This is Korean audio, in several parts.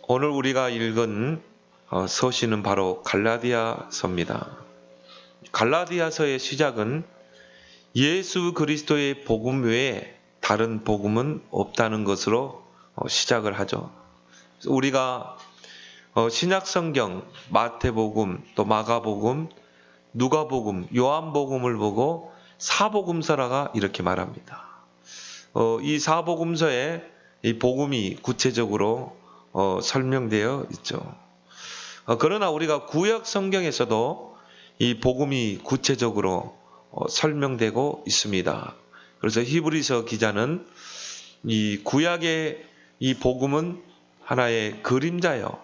오늘 우리가 읽은 서신은 바로 갈라디아서입니다. 갈라디아서의 시작은 예수 그리스도의 복음 외에 다른 복음은 없다는 것으로 시작을 하죠. 우리가 신약 성경 마태복음, 또 마가복음, 누가복음, 요한복음을 보고 사복음서라가 이렇게 말합니다. 이 사복음서에 이 복음이 구체적으로 설명되어 있죠. 그러나 우리가 구약 성경에서도 이 복음이 구체적으로 설명되고 있습니다. 그래서 히브리서 기자는 이 구약의 이 복음은 하나의 그림자요,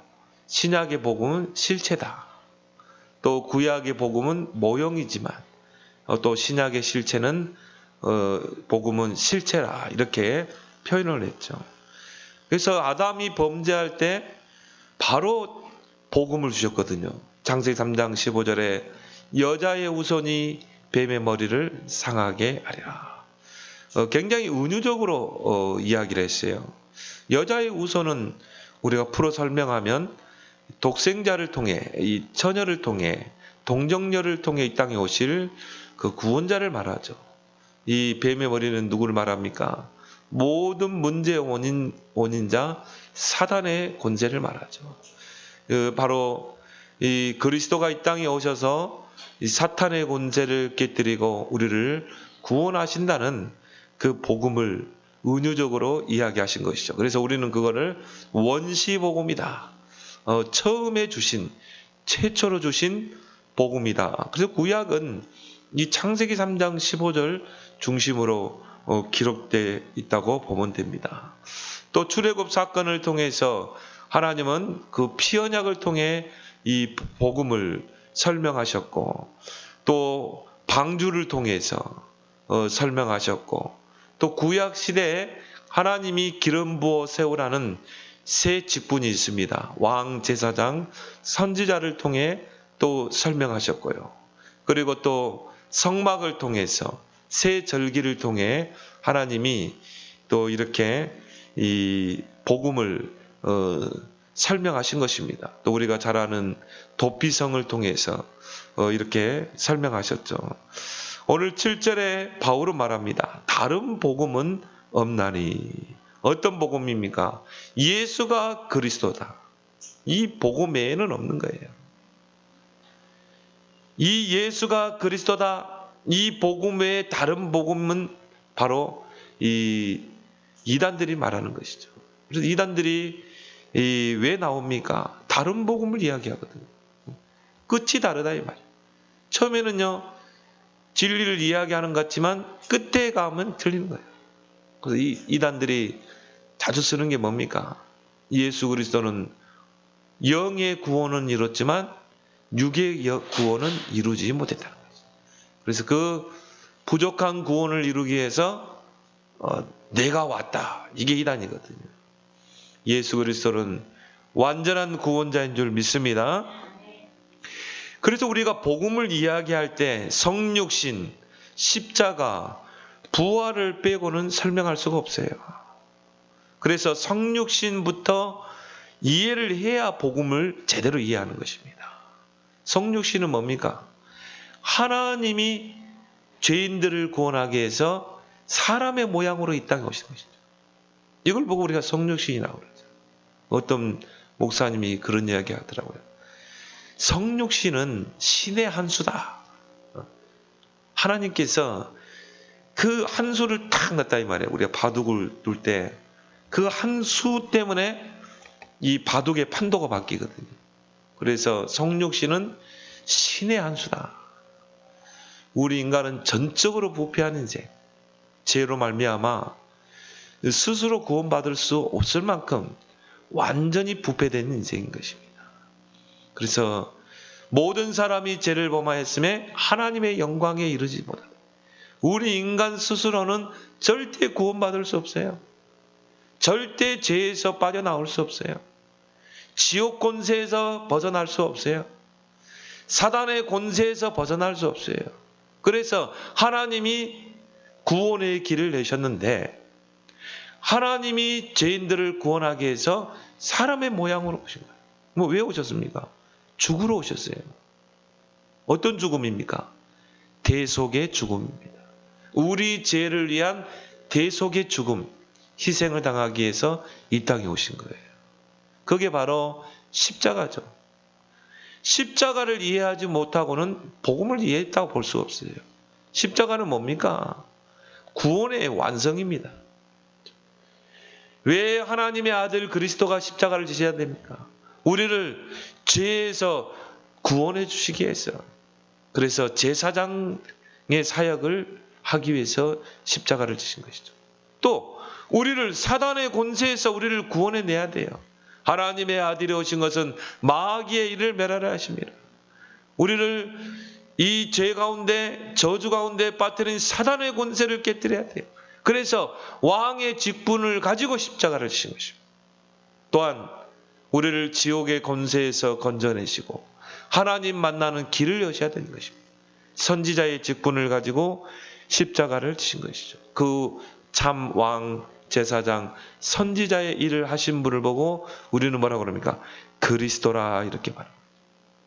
신약의 복음은 실체다. 또 구약의 복음은 모형이지만 또 신약의 실체는 복음은 실체라, 이렇게 표현을 했죠. 그래서 아담이 범죄할 때 바로 복음을 주셨거든요. 창세기 3장 15절에 여자의 후손이 뱀의 머리를 상하게 하리라. 굉장히 은유적으로 이야기를 했어요. 여자의 후손은 우리가 풀어 설명하면 독생자를 통해, 이 처녀를 통해, 동정녀를 통해 이 땅에 오실 그 구원자를 말하죠. 이 뱀의 머리는 누구를 말합니까? 모든 문제의 원인자 사단의 권세를 말하죠. 바로 이 그리스도가 이 땅에 오셔서 이 사탄의 권세를 깨뜨리고 우리를 구원하신다는 그 복음을 은유적으로 이야기하신 것이죠. 그래서 우리는 그거를 원시복음이다. 처음에 주신, 최초로 주신 복음이다. 그래서 구약은 이 창세기 3장 15절 중심으로 기록되어 있다고 보면 됩니다. 또 출애굽 사건을 통해서 하나님은 그 피언약을 통해 이 복음을 설명하셨고, 또 방주를 통해서 설명하셨고, 또 구약 시대에 하나님이 기름 부어 세우라는 새 직분이 있습니다. 왕, 제사장, 선지자를 통해 또 설명하셨고요. 그리고 또 성막을 통해서 새 절기를 통해 하나님이 또 이렇게 이 복음을 설명하신 것입니다. 또 우리가 잘 아는 도피성을 통해서 이렇게 설명하셨죠. 오늘 7절에 바울은 말합니다. 다른 복음은 없나니. 어떤 복음입니까? 예수가 그리스도다. 이 복음 외에는 없는 거예요. 이 예수가 그리스도다. 이 복음 외에 다른 복음은 바로 이 이단들이 말하는 것이죠. 그래서 이단들이 왜 나옵니까? 다른 복음을 이야기하거든요. 끝이 다르다 이 말이에요. 처음에는요, 진리를 이야기하는 것 같지만 끝에 가면 틀리는 거예요. 그래서 이 이단들이 자주 쓰는 게 뭡니까? 예수 그리스도는 영의 구원은 이뤘지만 육의 구원은 이루지 못했다는 거죠. 그래서 그 부족한 구원을 이루기 위해서 내가 왔다. 이게 이단이거든요. 예수 그리스도는 완전한 구원자인 줄 믿습니다. 그래서 우리가 복음을 이야기할 때 성육신, 십자가, 부활을 빼고는 설명할 수가 없어요. 그래서 성육신부터 이해를 해야 복음을 제대로 이해하는 것입니다. 성육신은 뭡니까? 하나님이 죄인들을 구원하기 위해서 사람의 모양으로 이 땅에 오신 것이죠. 이걸 보고 우리가 성육신이라고 그러죠. 어떤 목사님이 그런 이야기 하더라고요. 성육신은 신의 한 수다. 하나님께서 그 한 수를 탁 넣었다 이 말이에요. 우리가 바둑을 둘 때 그 한 수 때문에 이 바둑의 판도가 바뀌거든요. 그래서 성육신은 신의 한 수다. 우리 인간은 전적으로 부패한 인생, 죄로 말미암아 스스로 구원받을 수 없을 만큼 완전히 부패된 인생인 것입니다. 그래서 모든 사람이 죄를 범하였음에 하나님의 영광에 이르지 못한다. 우리 인간 스스로는 절대 구원받을 수 없어요. 절대 죄에서 빠져나올 수 없어요. 지옥 권세에서 벗어날 수 없어요. 사단의 권세에서 벗어날 수 없어요. 그래서 하나님이 구원의 길을 내셨는데 하나님이 죄인들을 구원하기 위해서 사람의 모양으로 오신 거예요. 뭐 왜 오셨습니까? 죽으러 오셨어요. 어떤 죽음입니까? 대속의 죽음입니다. 우리 죄를 위한 대속의 죽음, 희생을 당하기 위해서 이 땅에 오신 거예요. 그게 바로 십자가죠. 십자가를 이해하지 못하고는 복음을 이해했다고 볼 수 없어요. 십자가는 뭡니까? 구원의 완성입니다. 왜 하나님의 아들 그리스도가 십자가를 지셔야 됩니까? 우리를 죄에서 구원해 주시기 위해서. 그래서 제사장의 사역을 하기 위해서 십자가를 지신 것이죠. 또 우리를 사단의 권세에서 우리를 구원해내야 돼요. 하나님의 아들이 오신 것은 마귀의 일을 멸하려 하십니다. 우리를 이 죄 가운데 저주 가운데 빠뜨린 사단의 권세를 깨뜨려야 돼요. 그래서 왕의 직분을 가지고 십자가를 지신 것입니다. 또한 우리를 지옥의 권세에서 건져내시고 하나님 만나는 길을 여셔야 되는 것입니다. 선지자의 직분을 가지고 십자가를 지신 것이죠. 그 참 왕, 제사장, 선지자의 일을 하신 분을 보고 우리는 뭐라고 그럽니까? 그리스도라 이렇게 말합니다.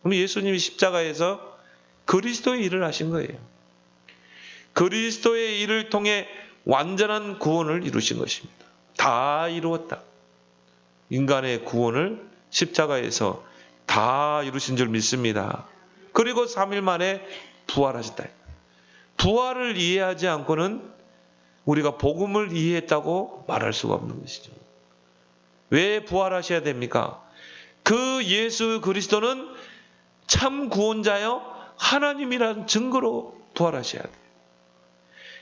그럼 예수님이 십자가에서 그리스도의 일을 하신 거예요. 그리스도의 일을 통해 완전한 구원을 이루신 것입니다. 다 이루었다. 인간의 구원을 십자가에서 다 이루신 줄 믿습니다. 그리고 3일 만에 부활하셨다. 부활을 이해하지 않고는 우리가 복음을 이해했다고 말할 수가 없는 것이죠. 왜 부활하셔야 됩니까? 그 예수 그리스도는 참 구원자여 하나님이라는 증거로 부활하셔야 돼요.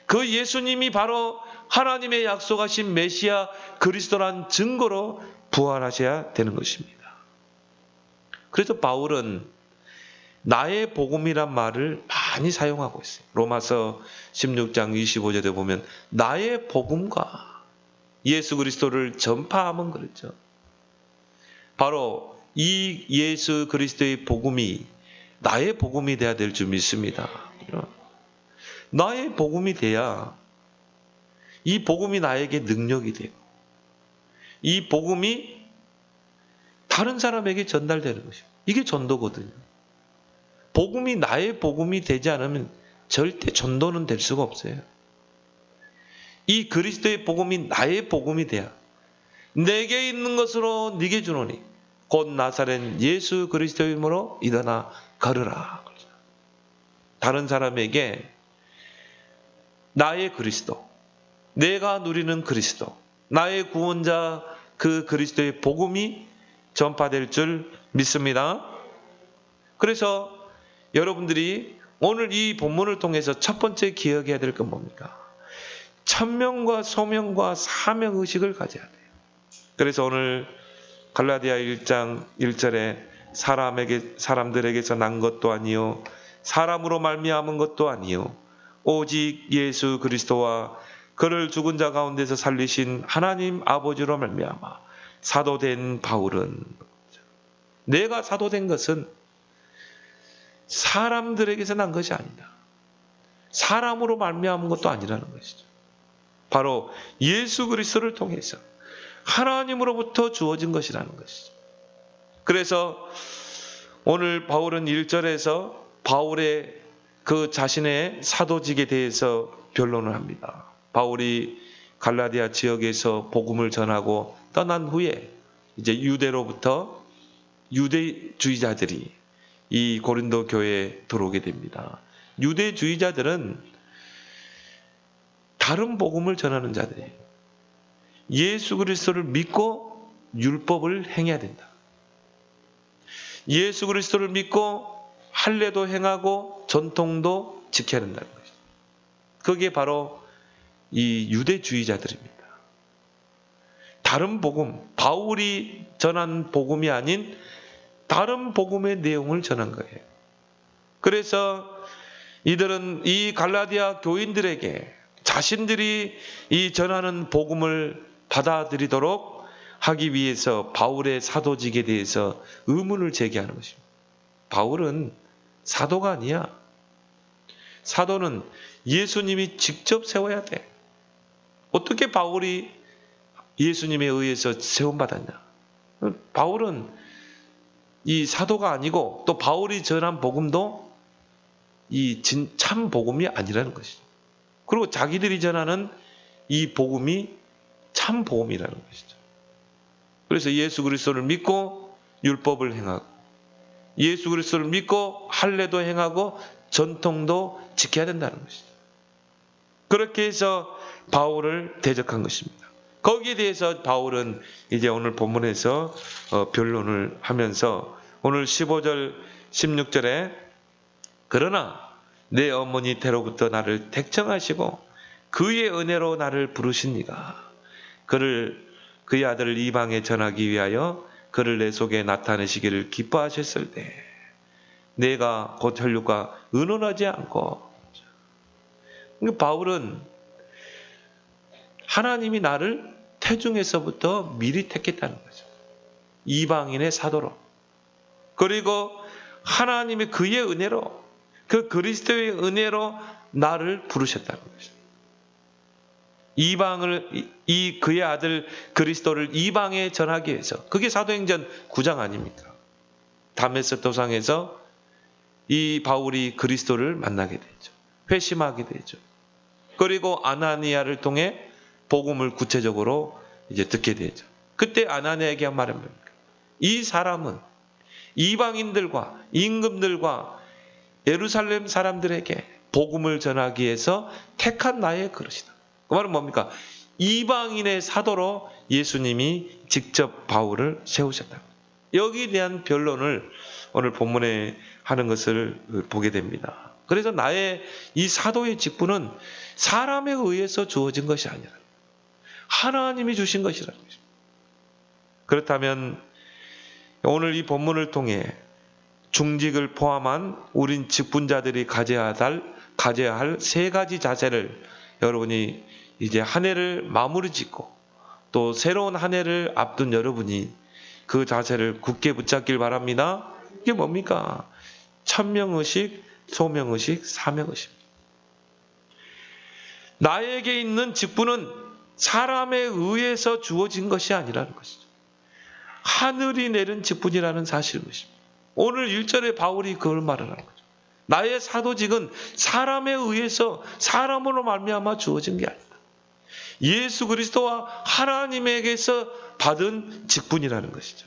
그 예수님이 바로 하나님의 약속하신 메시아 그리스도란 증거로 부활하셔야 되는 것입니다. 그래서 바울은 나의 복음이란 말을 많이 사용하고 있어요. 로마서 16장 25절에 보면 나의 복음과 예수 그리스도를 전파하면 그렇죠. 바로 이 예수 그리스도의 복음이 나의 복음이 돼야 될 줄 믿습니다. 나의 복음이 돼야 이 복음이 나에게 능력이 되고 이 복음이 다른 사람에게 전달되는 것입니다. 이게 전도거든요. 복음이 나의 복음이 되지 않으면 절대 전도는 될 수가 없어요. 이 그리스도의 복음이 나의 복음이 돼야 내게 있는 것으로 네게 주노니 곧 나사렛 예수 그리스도의 이름으로 일어나 걸으라. 다른 사람에게 나의 그리스도, 내가 누리는 그리스도, 나의 구원자 그 그리스도의 복음이 전파될 줄 믿습니다. 그래서 여러분들이 오늘 이 본문을 통해서 첫 번째 기억해야 될 건 뭡니까? 천명과 소명과 사명의식을 가져야 돼요. 그래서 오늘 갈라디아 1장 1절에 사람들에게서 난 것도 아니요 사람으로 말미암은 것도 아니요 오직 예수 그리스도와 그를 죽은 자 가운데서 살리신 하나님 아버지로 말미암아 사도된 바울은 내가 사도된 것은 사람들에게서 난 것이 아니다. 사람으로 말미암은 것도 아니라는 것이죠. 바로 예수 그리스도를 통해서 하나님으로부터 주어진 것이라는 것이죠. 그래서 오늘 바울은 1절에서 바울의 그 자신의 사도직에 대해서 변론을 합니다. 바울이 갈라디아 지역에서 복음을 전하고 떠난 후에 이제 유대로부터 유대주의자들이 이 고린도 교회에 들어오게 됩니다. 유대주의자들은 다른 복음을 전하는 자들이에요. 예수 그리스도를 믿고 율법을 행해야 된다. 예수 그리스도를 믿고 할례도 행하고 전통도 지켜야 된다는 것이죠. 그게 바로 이 유대주의자들입니다. 다른 복음, 바울이 전한 복음이 아닌 다른 복음의 내용을 전한 거예요. 그래서 이들은 이 갈라디아 교인들에게 자신들이 이 전하는 복음을 받아들이도록 하기 위해서 바울의 사도직에 대해서 의문을 제기하는 것입니다. 바울은 사도가 아니야. 사도는 예수님이 직접 세워야 돼. 어떻게 바울이 예수님에 의해서 세움받았냐? 바울은 이 사도가 아니고 또 바울이 전한 복음도 이 참 복음이 아니라는 것이죠. 그리고 자기들이 전하는 이 복음이 참 복음이라는 것이죠. 그래서 예수 그리스도를 믿고 율법을 행하고 예수 그리스도를 믿고 할례도 행하고 전통도 지켜야 된다는 것이죠. 그렇게 해서 바울을 대적한 것입니다. 거기에 대해서 바울은 이제 오늘 본문에서 변론을 하면서 오늘 15절 16절에 그러나 내 어머니 때로부터 나를 택정하시고 그의 은혜로 나를 부르시니가 그의 아들을 이방에 전하기 위하여 그를 내 속에 나타내시기를 기뻐하셨을 때 내가 곧 혈육과 의논하지 않고. 바울은 하나님이 나를 태중에서부터 미리 택했다는 거죠. 이방인의 사도로. 그리고 하나님의 그의 은혜로 그 그리스도의 은혜로 나를 부르셨다는 거죠. 그의 아들 그리스도를 이방에 전하기 위해서. 그게 사도행전 9장 아닙니까? 다메섹 도상에서 이 바울이 그리스도를 만나게 되죠. 회심하게 되죠. 그리고 아나니아를 통해 복음을 구체적으로 이제 듣게 되죠. 그때 아나니아에게 한 말은 뭡니까? 이 사람은 이방인들과 임금들과 예루살렘 사람들에게 복음을 전하기 위해서 택한 나의 그릇이다. 그 말은 뭡니까? 이방인의 사도로 예수님이 직접 바울을 세우셨다. 여기에 대한 변론을 오늘 본문에 하는 것을 보게 됩니다. 그래서 나의 이 사도의 직분은 사람에 의해서 주어진 것이 아니라 하나님이 주신 것이라는 것입니다. 그렇다면 오늘 이 본문을 통해 중직을 포함한 우린 직분자들이 가져야 할 세 가지 자세를 여러분이 이제 한 해를 마무리 짓고 또 새로운 한 해를 앞둔 여러분이 그 자세를 굳게 붙잡길 바랍니다. 이게 뭡니까? 천명의식, 소명의식, 사명의식. 나에게 있는 직분은 사람에 의해서 주어진 것이 아니라는 것이죠. 하늘이 내린 직분이라는 사실인 것입니다. 오늘 1절에 바울이 그걸 말하는 거죠. 나의 사도직은 사람에 의해서 사람으로 말미암아 주어진 게 아니다. 예수 그리스도와 하나님에게서 받은 직분이라는 것이죠.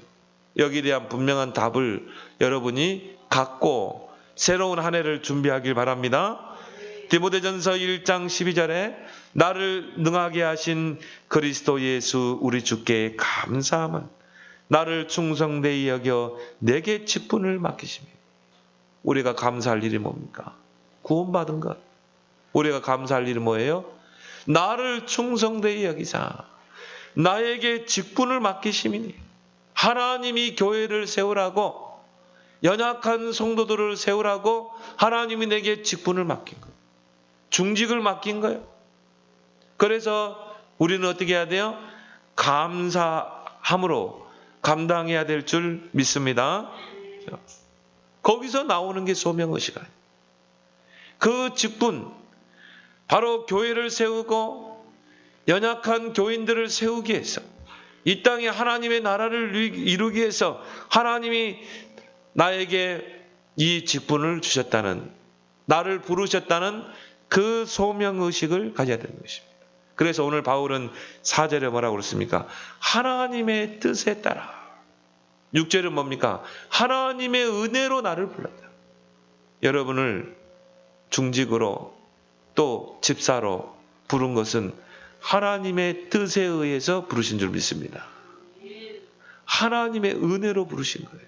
여기에 대한 분명한 답을 여러분이 갖고 새로운 한 해를 준비하길 바랍니다. 디모데전서 1장 12절에 나를 능하게 하신 그리스도 예수 우리 주께 감사함은 나를 충성되이 여겨 내게 직분을 맡기십니다. 우리가 감사할 일이 뭡니까? 구원받은 것. 우리가 감사할 일이 뭐예요? 나를 충성되이 여기사 나에게 직분을 맡기심이니 하나님이 교회를 세우라고 연약한 성도들을 세우라고 하나님이 내게 직분을 맡긴 거예요. 중직을 맡긴 거예요. 그래서 우리는 어떻게 해야 돼요? 감사함으로 감당해야 될 줄 믿습니다. 거기서 나오는 게 소명의식 아니에요. 그 직분, 바로 교회를 세우고 연약한 교인들을 세우기 위해서 이 땅에 하나님의 나라를 이루기 위해서 하나님이 나에게 이 직분을 주셨다는, 나를 부르셨다는 그 소명의식을 가져야 되는 것입니다. 그래서 오늘 바울은 4절에 뭐라고 그랬습니까? 하나님의 뜻에 따라. 6절은 뭡니까? 하나님의 은혜로 나를 불렀다. 여러분을 중직으로 또 집사로 부른 것은 하나님의 뜻에 의해서 부르신 줄 믿습니다. 하나님의 은혜로 부르신 거예요.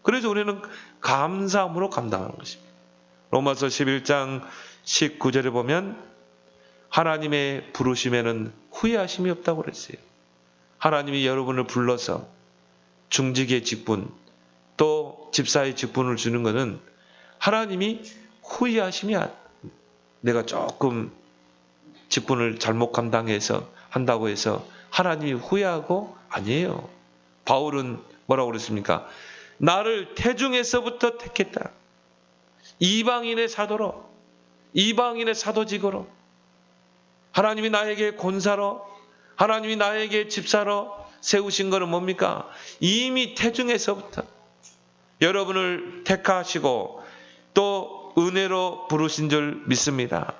그래서 우리는 감사함으로 감당하는 것입니다. 로마서 11장 19절에 보면 하나님의 부르심에는 후회하심이 없다고 그랬어요. 하나님이 여러분을 불러서 중직의 직분 또 집사의 직분을 주는 것은 하나님이 후회하심이 내가 조금 직분을 잘못 감당해서 한다고 해서 하나님이 후회하고 아니에요. 바울은 뭐라고 그랬습니까? 나를 태중에서부터 택했다. 이방인의 사도로 이방인의 사도직으로, 하나님이 나에게 권사로, 하나님이 나에게 집사로 세우신 것은 뭡니까? 이미 태중에서부터 여러분을 택하시고 또 은혜로 부르신 줄 믿습니다.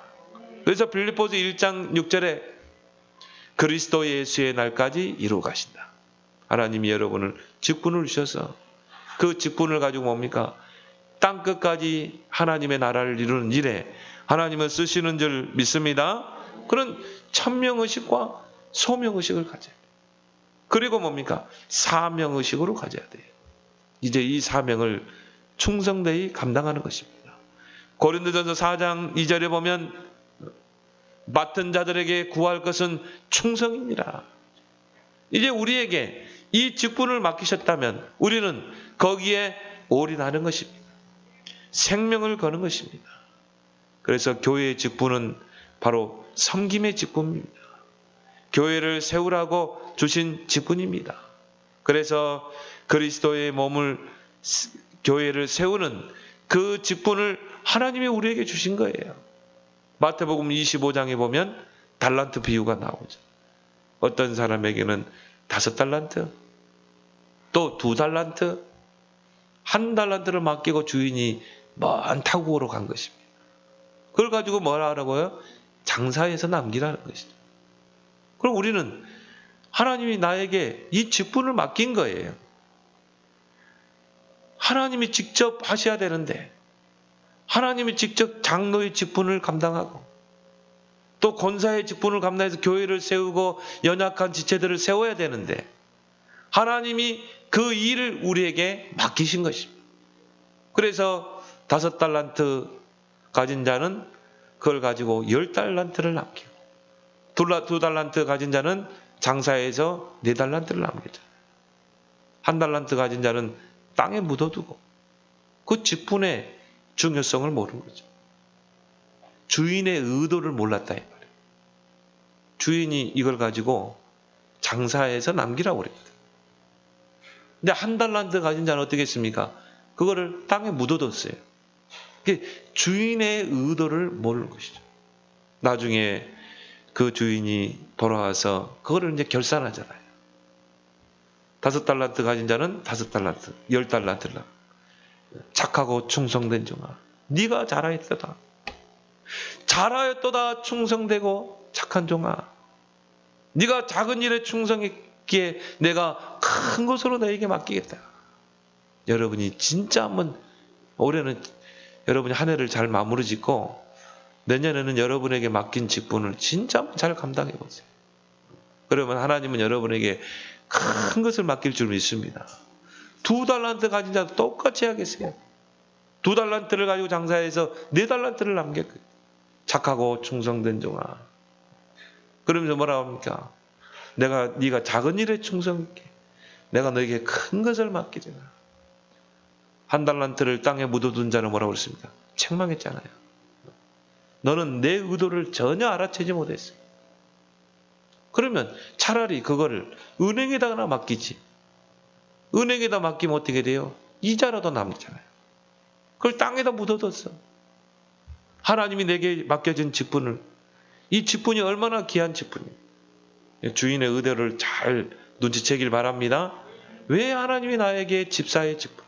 그래서 빌립보서 1장 6절에 그리스도 예수의 날까지 이루어 가신다. 하나님이 여러분을 직분을 주셔서 그 직분을 가지고 뭡니까? 땅끝까지 하나님의 나라를 이루는 일에 하나님을 쓰시는 줄 믿습니다. 그런 천명의식과 소명의식을 가져야 돼요. 그리고 뭡니까? 사명의식으로 가져야 돼요. 이제 이 사명을 충성되이 감당하는 것입니다. 고린도전서 4장 2절에 보면 맡은 자들에게 구할 것은 충성입니다. 이제 우리에게 이 직분을 맡기셨다면 우리는 거기에 올인하는 것입니다. 생명을 거는 것입니다. 그래서 교회의 직분은 바로 섬김의 직분입니다. 교회를 세우라고 주신 직분입니다. 그래서 그리스도의 몸을, 교회를 세우는 그 직분을 하나님이 우리에게 주신 거예요. 마태복음 25장에 보면 달란트 비유가 나오죠. 어떤 사람에게는 5달란트, 또 2달란트, 1달란트를 맡기고 주인이 먼 타국으로 간 것입니다. 그걸 가지고 뭐라 하라고요? 장사해서 남기라는 것이죠. 그럼 우리는 하나님이 나에게 이 직분을 맡긴 거예요. 하나님이 직접 하셔야 되는데, 하나님이 직접 장로의 직분을 감당하고 또 권사의 직분을 감당해서 교회를 세우고 연약한 지체들을 세워야 되는데 하나님이 그 일을 우리에게 맡기신 것입니다. 그래서 5달란트 가진 자는 그걸 가지고 10달란트를 남기고 2달란트 가진 자는 장사해서 4달란트를 남겼잖아요. 1달란트 가진 자는 땅에 묻어두고 그 직분의 중요성을 모르는 거죠. 주인의 의도를 몰랐다 이 말이에요. 주인이 이걸 가지고 장사해서 남기라고 그랬거든. 근데 1달란트 가진 자는 어떻게 했습니까? 그거를 땅에 묻어뒀어요. 주인의 의도를 모르는 것이죠. 나중에 그 주인이 돌아와서 그거를 이제 결산하잖아요. 5달란트 가진 자는 5달란트, 10달란트를 착하고 충성된 종아, 네가 잘하였도다. 잘하였도다 충성되고 착한 종아. 네가 작은 일에 충성했기에 내가 큰 것으로 너에게 맡기겠다. 여러분이 진짜 한번 올해는 여러분이 한 해를 잘 마무리 짓고 내년에는 여러분에게 맡긴 직분을 진짜 한번 잘 감당해 보세요. 그러면 하나님은 여러분에게 큰 것을 맡길 줄 믿습니다. 2달란트 가진 자도 똑같이 하겠어요. 2달란트를 가지고 장사해서 4달란트를 남겼거든요. 착하고 충성된 종아. 그러면서 뭐라고 합니까? 네가 작은 일에 충성했게 내가 너에게 큰 것을 맡기리라. 1달란트를 땅에 묻어둔 자는 뭐라고 그랬습니까? 책망했잖아요. 너는 내 의도를 전혀 알아채지 못했어요. 그러면 차라리 그거를 은행에다가 맡기지. 은행에다 맡기면 어떻게 돼요? 이자라도 남잖아요. 그걸 땅에다 묻어뒀어. 하나님이 내게 맡겨진 직분을, 이 직분이 얼마나 귀한 직분이에요. 주인의 의도를 잘 눈치채길 바랍니다. 왜 하나님이 나에게 집사의 직분,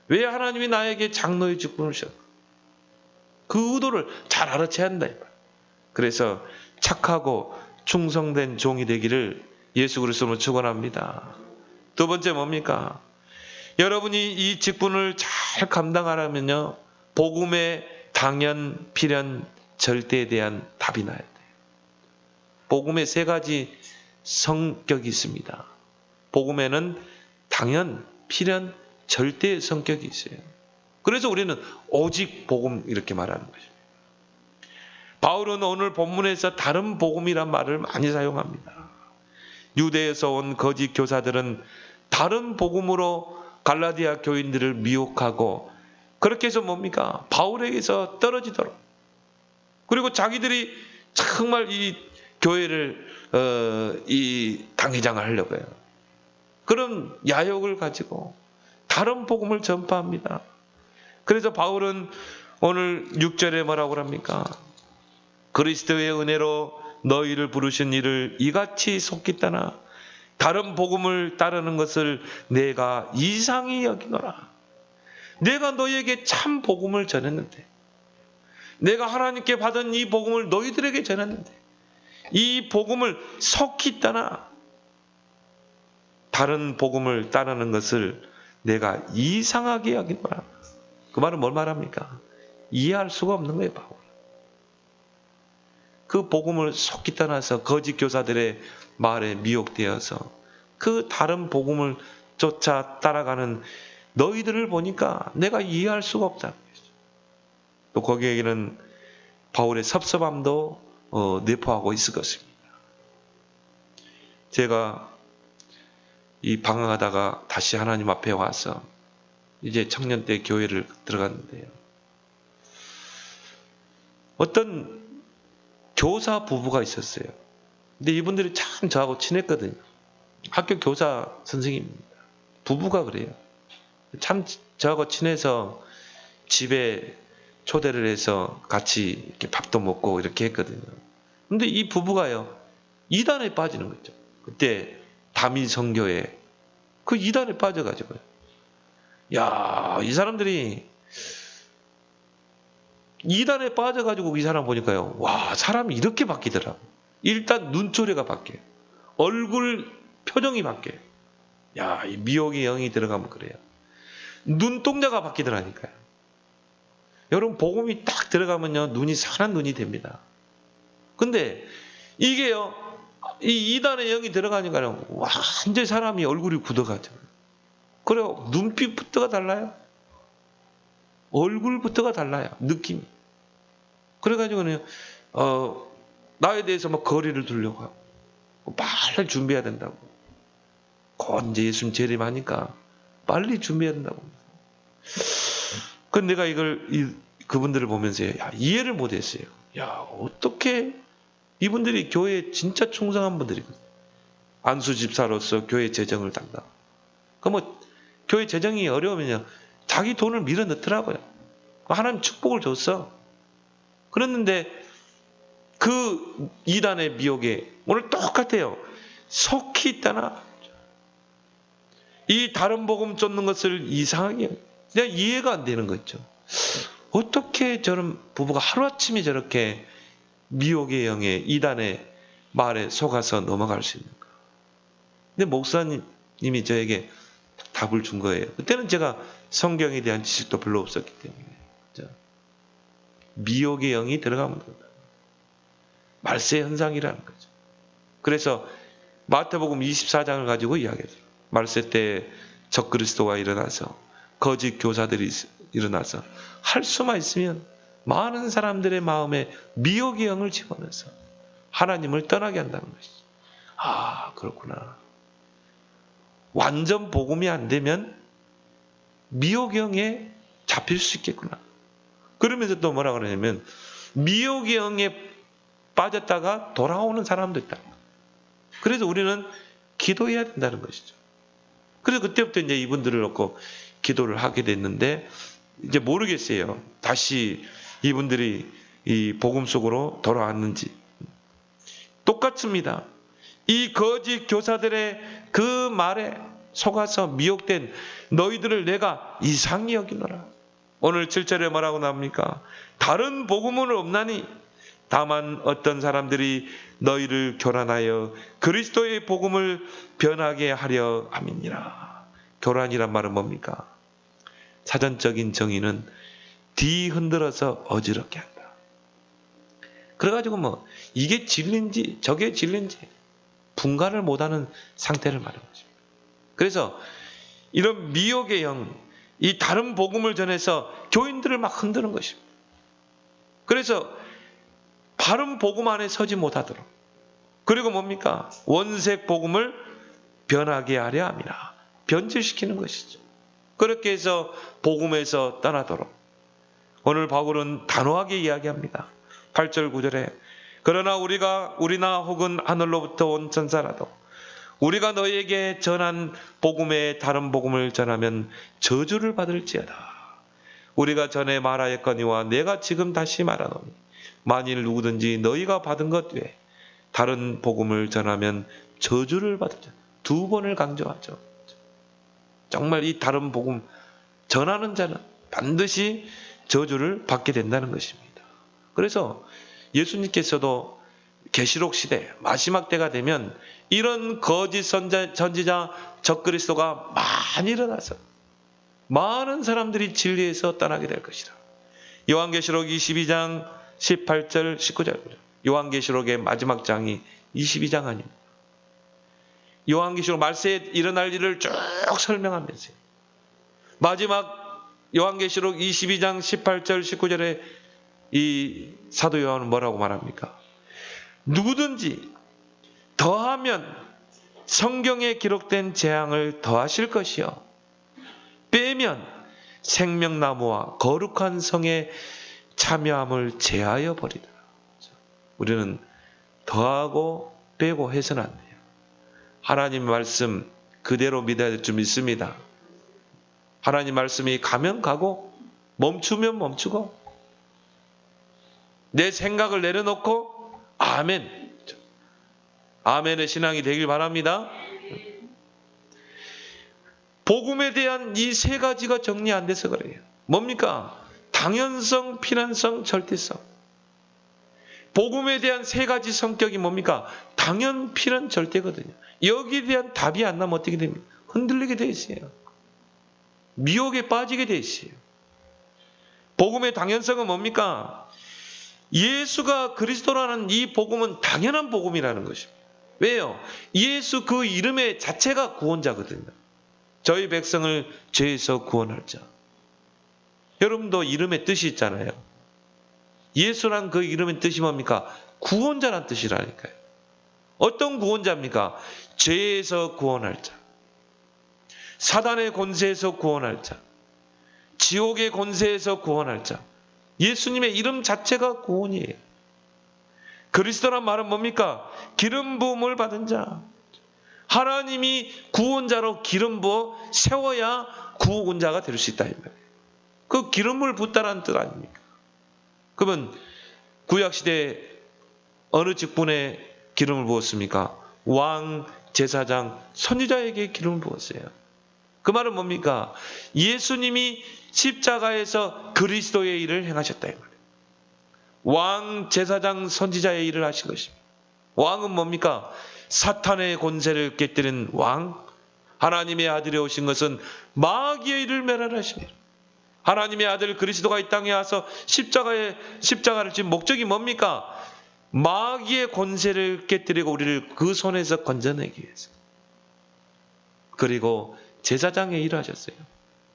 왜 하나님이 나에게 장로의 직분을 주셨고 그 의도를 잘 알아채야 한다. 그래서 착하고 충성된 종이 되기를 예수 그리스도로 축원합니다. 두 번째 뭡니까? 여러분이 이 직분을 잘 감당하려면요, 복음의 당연, 필연, 절대에 대한 답이 나야 돼요. 복음의 3가지 성격이 있습니다. 복음에는 당연, 필연, 절대의 성격이 있어요. 그래서 우리는 오직 복음 이렇게 말하는 거죠. 바울은 오늘 본문에서 다른 복음이란 말을 많이 사용합니다. 유대에서 온 거짓 교사들은 다른 복음으로 갈라디아 교인들을 미혹하고 그렇게 해서 뭡니까? 바울에게서 떨어지도록, 그리고 자기들이 정말 이 교회를 이 당회장을 하려고 해요. 그런 야욕을 가지고 다른 복음을 전파합니다. 그래서 바울은 오늘 6절에 뭐라고 합니까? 그리스도의 은혜로 너희를 부르신 이를 이같이 속기 떠나 다른 복음을 따르는 것을 내가 이상히 여기노라. 내가 너희에게 참 복음을 전했는데, 내가 하나님께 받은 이 복음을 너희들에게 전했는데, 이 복음을 속히 떠나 다른 복음을 따르는 것을 내가 이상하게 여기노라. 그 말은 뭘 말합니까? 이해할 수가 없는 거예요, 바울. 그 복음을 속히 떠나서 거짓 교사들의 말에 미혹되어서 그 다른 복음을 쫓아 따라가는 너희들을 보니까 내가 이해할 수가 없다. 또 거기에는 바울의 섭섭함도 내포하고 있을 것입니다. 제가 이 방황하다가 다시 하나님 앞에 와서 이제 청년 때 교회를 들어갔는데요. 어떤 교사 부부가 있었어요. 근데 이분들이 참 저하고 친했거든요. 학교 교사 선생님입니다. 부부가 그래요. 참 저하고 친해서 집에 초대를 해서 같이 이렇게 밥도 먹고 이렇게 했거든요. 근데 이 부부가요, 이단에 빠지는 거죠. 그때 다미 선교에 그 이단에 빠져가지고요. 야, 이 사람들이 이단에 빠져가지고 이 사람 보니까요, 와, 사람이 이렇게 바뀌더라고. 일단 눈초리가 바뀌어요. 얼굴 표정이 바뀌어요. 야, 이 미혹의 영이 들어가면 그래요. 눈동자가 바뀌더라니까요. 여러분, 복음이 딱 들어가면요, 눈이 선한 눈이 됩니다. 근데 이게요, 이 이단의 영이 들어가니까요, 완전히 사람이 얼굴이 굳어가죠. 그래요, 눈빛부터가 달라요. 얼굴부터가 달라요. 느낌이. 그래가지고는 나에 대해서 막 거리를 두려고 하고 빨리 준비해야 된다고. 곧 이제 예수님 재림하니까 빨리 준비해야 된다고. 그런데 내가 그분들을 보면서 이해를 못했어요. 야, 어떻게 이분들이 교회에 진짜 충성한 분들이거든요. 안수 집사로서 교회 재정을 담당. 그럼 교회 재정이 어려우면요, 자기 돈을 밀어 넣더라고요. 하나님 축복을 줬어. 그랬는데 그 이단의 미혹에 오늘 똑같아요. 속히 떠나. 이 다른 복음 쫓는 것을 이상하게 그냥 이해가 안 되는 거죠. 어떻게 저런 부부가 하루아침에 저렇게 미혹의 영에 이단의 말에 속아서 넘어갈 수 있는가. 근데 목사님이 저에게 답을 준 거예요. 그때는 제가 성경에 대한 지식도 별로 없었기 때문에. 그렇죠? 미혹의 영이 들어가면 된다. 말세 현상이라는 거죠. 그래서 마태복음 24장을 가지고 이야기해요. 말세 때 적그리스도가 일어나서 거짓 교사들이 일어나서 할 수만 있으면 많은 사람들의 마음에 미혹의 영을 집어넣어서 하나님을 떠나게 한다는 것이죠. 아, 그렇구나. 완전 복음이 안 되면 미혹의 영에 잡힐 수 있겠구나. 그러면서 또 뭐라 그러냐면 미혹의 영에 빠졌다가 돌아오는 사람도 있다. 그래서 우리는 기도해야 된다는 것이죠. 그래서 그때부터 이제 이분들을 놓고 기도를 하게 됐는데 이제 모르겠어요. 다시 이분들이 이 복음 속으로 돌아왔는지. 똑같습니다. 이 거짓 교사들의 그 말에 속아서 미혹된 너희들을 내가 이상히 여기노라. 오늘 7절에 뭐라고 나옵니까? 다른 복음은 없나니 다만 어떤 사람들이 너희를 교란하여 그리스도의 복음을 변하게 하려 함이니라. 교란이란 말은 뭡니까? 사전적인 정의는 뒤흔들어서 어지럽게 한다. 그래가지고 뭐 이게 진리인지 저게 진리인지 분간을 못하는 상태를 말하는 것입니다. 그래서 이런 미혹의 영, 이 다른 복음을 전해서 교인들을 막 흔드는 것입니다. 그래서 바른 복음 안에 서지 못하도록, 그리고 뭡니까? 원색 복음을 변하게 하려 함이라. 변질시키는 것이죠. 그렇게 해서 복음에서 떠나도록. 오늘 바울은 단호하게 이야기합니다. 8절 9절에 그러나 우리나 혹은 하늘로부터 온 천사라도 우리가 너희에게 전한 복음의 다른 복음을 전하면 저주를 받을지어다. 우리가 전에 말하였거니와 내가 지금 다시 말하노니 만일 누구든지 너희가 받은 것 외에 다른 복음을 전하면 저주를 받으리라. 2번을 강조하죠. 정말 이 다른 복음 전하는 자는 반드시 저주를 받게 된다는 것입니다. 그래서 예수님께서도 계시록 시대 마지막 때가 되면 이런 거짓 선지자 적그리스도가 많이 일어나서 많은 사람들이 진리에서 떠나게 될 것이다. 요한계시록 22장 18절 19절. 요한계시록의 마지막 장이 22장 아닙니다. 요한계시록 말세에 일어날 일을 쭉 설명하면서 마지막 요한계시록 22장 18절 19절에 이 사도 요한은 뭐라고 말합니까? 누구든지 더하면 성경에 기록된 재앙을 더하실 것이요 빼면 생명나무와 거룩한 성의 참여함을 제하여 버리더라. 우리는 더하고 빼고 해서는 안 돼요. 하나님 말씀 그대로 믿어야 될 줄 믿습니다. 하나님 말씀이 가면 가고 멈추면 멈추고 내 생각을 내려놓고 아멘. 아멘의 신앙이 되길 바랍니다. 복음에 대한 이 3가지가 정리 안 돼서 그래요. 뭡니까? 당연성, 필연성, 절대성. 복음에 대한 3가지 성격이 뭡니까? 당연, 필연, 절대거든요. 여기에 대한 답이 안 나면 어떻게 됩니까? 흔들리게 돼 있어요. 미혹에 빠지게 돼 있어요. 복음의 당연성은 뭡니까? 예수가 그리스도라는 이 복음은 당연한 복음이라는 것입니다. 왜요? 예수 그 이름의 자체가 구원자거든요. 저희 백성을 죄에서 구원할 자. 여러분도 이름의 뜻이 있잖아요. 예수란 그 이름의 뜻이 뭡니까? 구원자란 뜻이라니까요. 어떤 구원자입니까? 죄에서 구원할 자. 사단의 권세에서 구원할 자. 지옥의 권세에서 구원할 자. 예수님의 이름 자체가 구원이에요. 그리스도란 말은 뭡니까? 기름 부음을 받은 자. 하나님이 구원자로 기름 부어 세워야 구원자가 될 수 있다. 그 기름을 붓다라는 뜻 아닙니까? 그러면 구약시대에 어느 직분에 기름을 부었습니까? 왕, 제사장, 선지자에게 기름을 부었어요. 그 말은 뭡니까? 예수님이 십자가에서 그리스도의 일을 행하셨다. 이 말이에요. 왕, 제사장, 선지자의 일을 하신 것입니다. 왕은 뭡니까? 사탄의 권세를 깨뜨린 왕. 하나님의 아들이 오신 것은 마귀의 일을 멸하십니다. 하나님의 아들 그리스도가 이 땅에 와서 십자가를 진 목적이 뭡니까? 마귀의 권세를 깨뜨리고 우리를 그 손에서 건져내기 위해서. 그리고 제사장의 일을 하셨어요.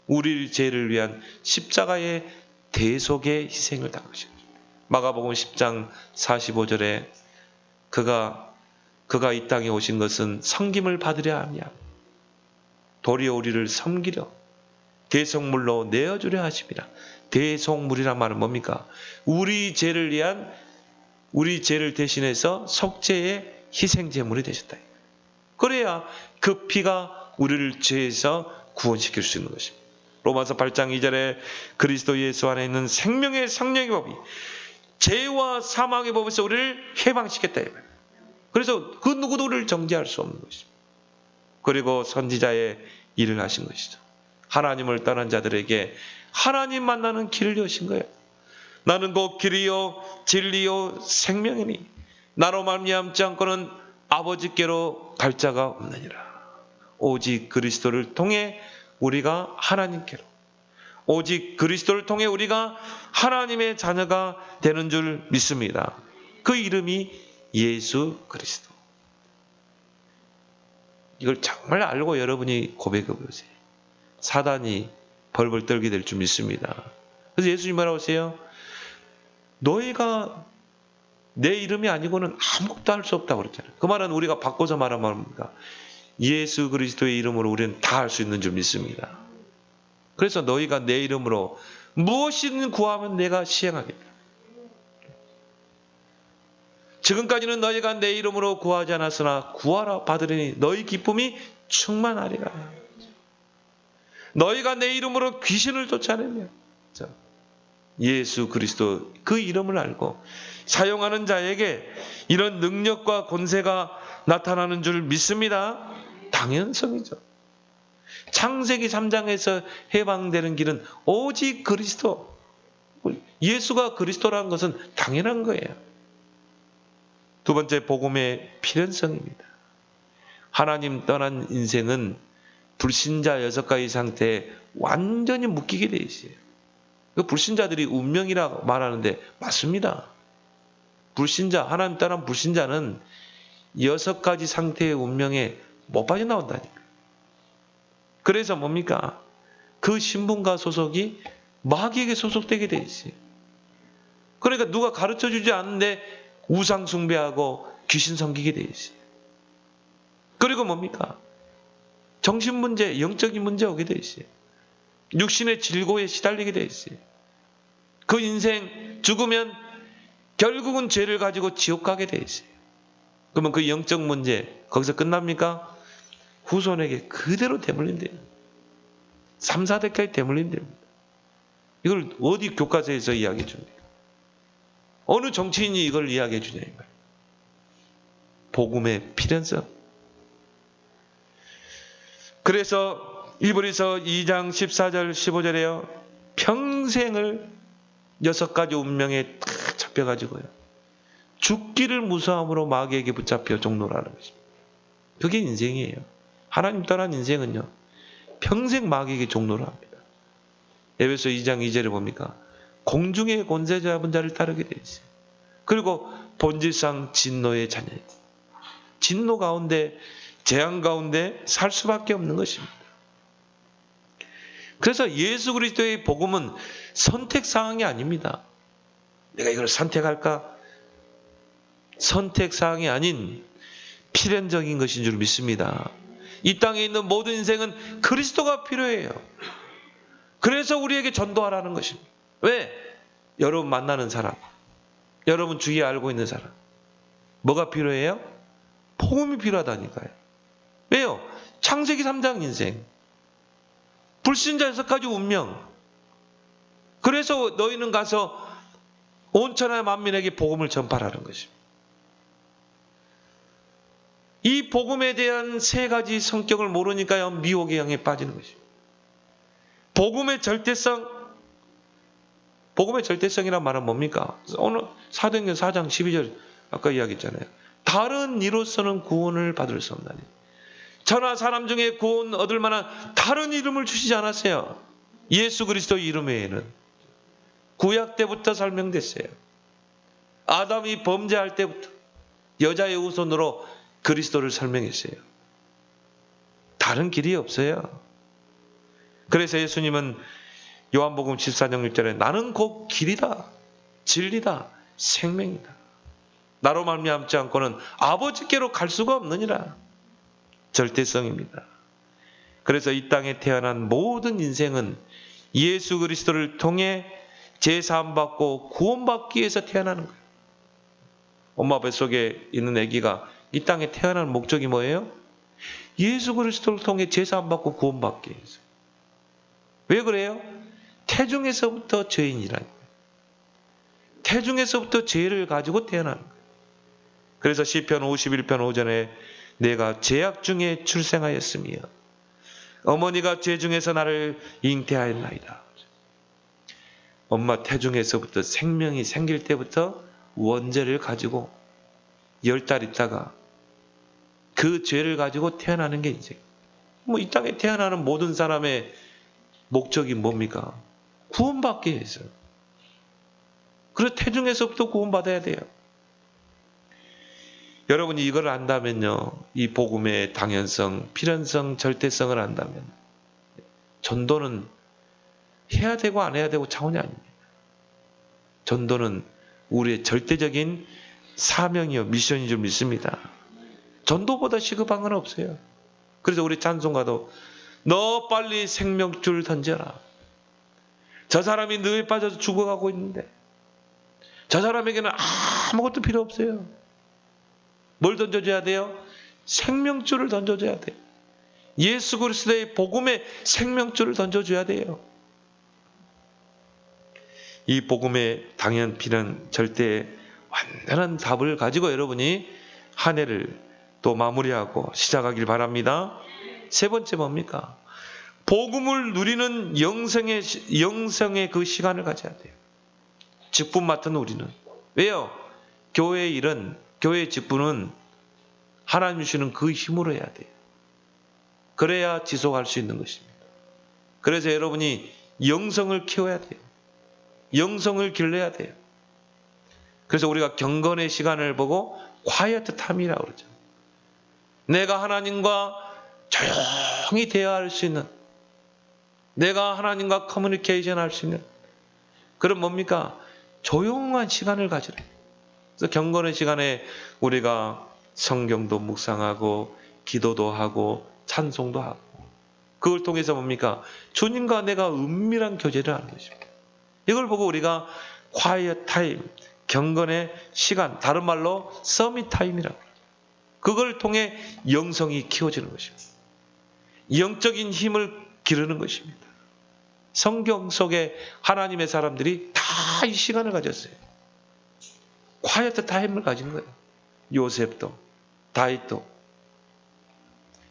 우리 죄를 위한 십자가의 대속의 희생을 당하셨습니다. 마가복음 10장 45절에 그가 이 땅에 오신 것은 섬김을 받으려 함이야. 도리어 우리를 섬기려 대속물로 내어주려 하십니다. 대속물이란 말은 뭡니까? 우리 죄를 대신해서 속죄의 희생제물이 되셨다. 그래야 그 피가 우리를 죄에서 구원시킬 수 있는 것입니다. 로마서 8장 2절에 그리스도 예수 안에 있는 생명의 성령의 법이 죄와 사망의 법에서 우리를 해방시켰다. 그래서 그 누구도 우리를 정죄할 수 없는 것입니다. 그리고 선지자의 일을 하신 것이죠. 하나님을 떠난 자들에게 하나님 만나는 길을 여신 거예요. 나는 곧 길이요 진리요 생명이니 나로 말미암지 않고는 아버지께로 갈 자가 없느니라. 오직 그리스도를 통해 우리가 하나님께로, 오직 그리스도를 통해 우리가 하나님의 자녀가 되는 줄 믿습니다. 그 이름이 예수 그리스도. 이걸 정말 알고 여러분이 고백해 보세요. 사단이 벌벌 떨게 될 줄 믿습니다. 그래서 예수님 뭐라고 하세요? 너희가 내 이름이 아니고는 아무것도 할 수 없다고 그랬잖아요. 그 말은 우리가 바꿔서 말하면 뭡니까? 예수 그리스도의 이름으로 우리는 다 할 수 있는 줄 믿습니다. 그래서 너희가 내 이름으로 무엇이든 구하면 내가 시행하겠다. 지금까지는 너희가 내 이름으로 구하지 않았으나 구하라 받으리니 너희 기쁨이 충만하리라. 너희가 내 이름으로 귀신을 쫓아내며 예수 그리스도 그 이름을 알고 사용하는 자에게 이런 능력과 권세가 나타나는 줄 믿습니다. 당연성이죠. 창세기 3장에서 해방되는 길은 오직 그리스도, 예수가 그리스도라는 것은 당연한 거예요. 두 번째, 복음의 필연성입니다. 하나님 떠난 인생은 불신자 6가지 상태에 완전히 묶이게 돼 있어요. 그 불신자들이 운명이라고 말하는데 맞습니다. 불신자, 하나님 떠난 불신자는 6가지 상태의 운명에 못 빠져나온다니까. 그래서 뭡니까? 그 신분과 소속이 마귀에게 소속되게 돼 있어요. 그러니까 누가 가르쳐주지 않는데 우상 숭배하고 귀신 섬기게 돼 있어요. 그리고 뭡니까? 정신 문제, 영적인 문제 오게 돼 있어요. 육신의 질고에 시달리게 돼 있어요. 그 인생 죽으면 결국은 죄를 가지고 지옥 가게 돼 있어요. 그러면 그 영적 문제 거기서 끝납니까? 후손에게 그대로 대물림돼요. 3, 4대까지 대물림됩니다. 이걸 어디 교과서에서 이야기해 줍니까? 어느 정치인이 이걸 이야기해 주냐 이 말이에요. 복음의 필연성. 그래서 이브리서 2장 14절 15절에요. 평생을 6가지 운명에 탁 잡혀가지고요. 죽기를 무서함으로 마귀에게 붙잡혀 종노라는 것입니다. 그게 인생이에요. 하나님 떠난 인생은요. 평생 마귀에게 종노를 합니다. 에베소 2장 2절에 봅니까? 공중의 권세 잡은 자를 따르게 되어 있어요. 그리고 본질상 진노의 자녀예요. 진노 가운데, 재앙 가운데 살 수밖에 없는 것입니다. 그래서 예수 그리스도의 복음은 선택사항이 아닙니다. 내가 이걸 선택할까? 선택사항이 아닌 필연적인 것인 줄 믿습니다. 이 땅에 있는 모든 인생은 그리스도가 필요해요. 그래서 우리에게 전도하라는 것입니다. 왜? 여러분 만나는 사람, 여러분 주위에 알고 있는 사람, 뭐가 필요해요? 복음이 필요하다니까요. 왜요? 창세기 3장 인생, 불신자 6가지 운명. 그래서 너희는 가서 온 천하 만민에게 복음을 전파하라는 것입니다. 이 복음에 대한 3가지 성격을 모르니까요, 미혹의 영에 빠지는 것입니다. 복음의 절대성, 복음의 절대성이란 말은 뭡니까? 오늘 사도행전 4장 12절 아까 이야기했잖아요. 다른 이로서는 구원을 받을 수 없나니. 천하 사람 중에 구원 얻을 만한 다른 이름을 주시지 않았어요. 예수 그리스도 이름 외에는. 구약 때부터 설명됐어요. 아담이 범죄할 때부터 여자의 후손으로 그리스도를 설명했어요. 다른 길이 없어요. 그래서 예수님은 요한복음 14장 6절에 나는 곧 길이다, 진리다, 생명이다. 나로 말미암지 않고는 아버지께로 갈 수가 없느니라. 절대성입니다. 그래서 이 땅에 태어난 모든 인생은 예수 그리스도를 통해 제사함받고 구원받기 위해서 태어나는 거예요. 엄마 뱃속에 있는 아기가 이 땅에 태어난 목적이 뭐예요? 예수 그리스도를 통해 제사함받고 구원받기 위해서. 왜 그래요? 태중에서부터 죄인이라는 거예요. 태중에서부터 죄를 가지고 태어나는 거예요. 그래서 시편 51편 5절에 내가 죄악 중에 출생하였으며 어머니가 죄 중에서 나를 잉태하였나이다. 엄마 태중에서부터 생명이 생길 때부터 원죄를 가지고 10달 있다가 그 죄를 가지고 태어나는 게 인생. 이 땅에 태어나는 모든 사람의 목적이 뭡니까? 구원받기 위해서. 그래서 태중에서부터 구원받아야 돼요. 여러분이 이걸 안다면요, 이 복음의 당연성, 필연성, 절대성을 안다면 전도는 해야 되고 안 해야 되고 차원이 아닙니다. 전도는 우리의 절대적인 사명이요, 미션인 줄 믿습니다. 전도보다 시급한 건 없어요. 그래서 우리 찬송가도 너 빨리 생명줄 던져라. 저 사람이 늪에 빠져서 죽어가고 있는데 저 사람에게는 아무것도 필요 없어요. 뭘 던져줘야 돼요? 생명줄을 던져줘야 돼요. 예수 그리스도의 복음의 생명줄을 던져줘야 돼요. 이 복음의 당연 필연 절대 완전한 답을 가지고 여러분이 한 해를 또 마무리하고 시작하길 바랍니다. 세 번째 뭡니까? 복음을 누리는 영성의 그 시간을 가져야 돼요. 직분 맡은 우리는. 왜요? 교회의 일은, 교회의 직분은 하나님 주시는 그 힘으로 해야 돼요. 그래야 지속할 수 있는 것입니다. 그래서 여러분이 영성을 키워야 돼요. 영성을 길러야 돼요. 그래서 우리가 경건의 시간을 보고 quiet time이라고 그러죠. 내가 하나님과 조용히 대화할 수 있는, 내가 하나님과 커뮤니케이션 할 수 있는 그런 뭡니까? 조용한 시간을 가지라. 그래서 경건의 시간에 우리가 성경도 묵상하고 기도도 하고 찬송도 하고 그걸 통해서 뭡니까? 주님과 내가 은밀한 교제를 하는 것입니다. 이걸 보고 우리가 quiet time, 경건의 시간, 다른 말로 서밋 타임이라고 합니다. 그걸 통해 영성이 키워지는 것입니다. 영적인 힘을 기르는 것입니다. 성경 속에 하나님의 사람들이 다 이 시간을 가졌어요. quiet 타임을 가진 거예요. 요셉도, 다윗도,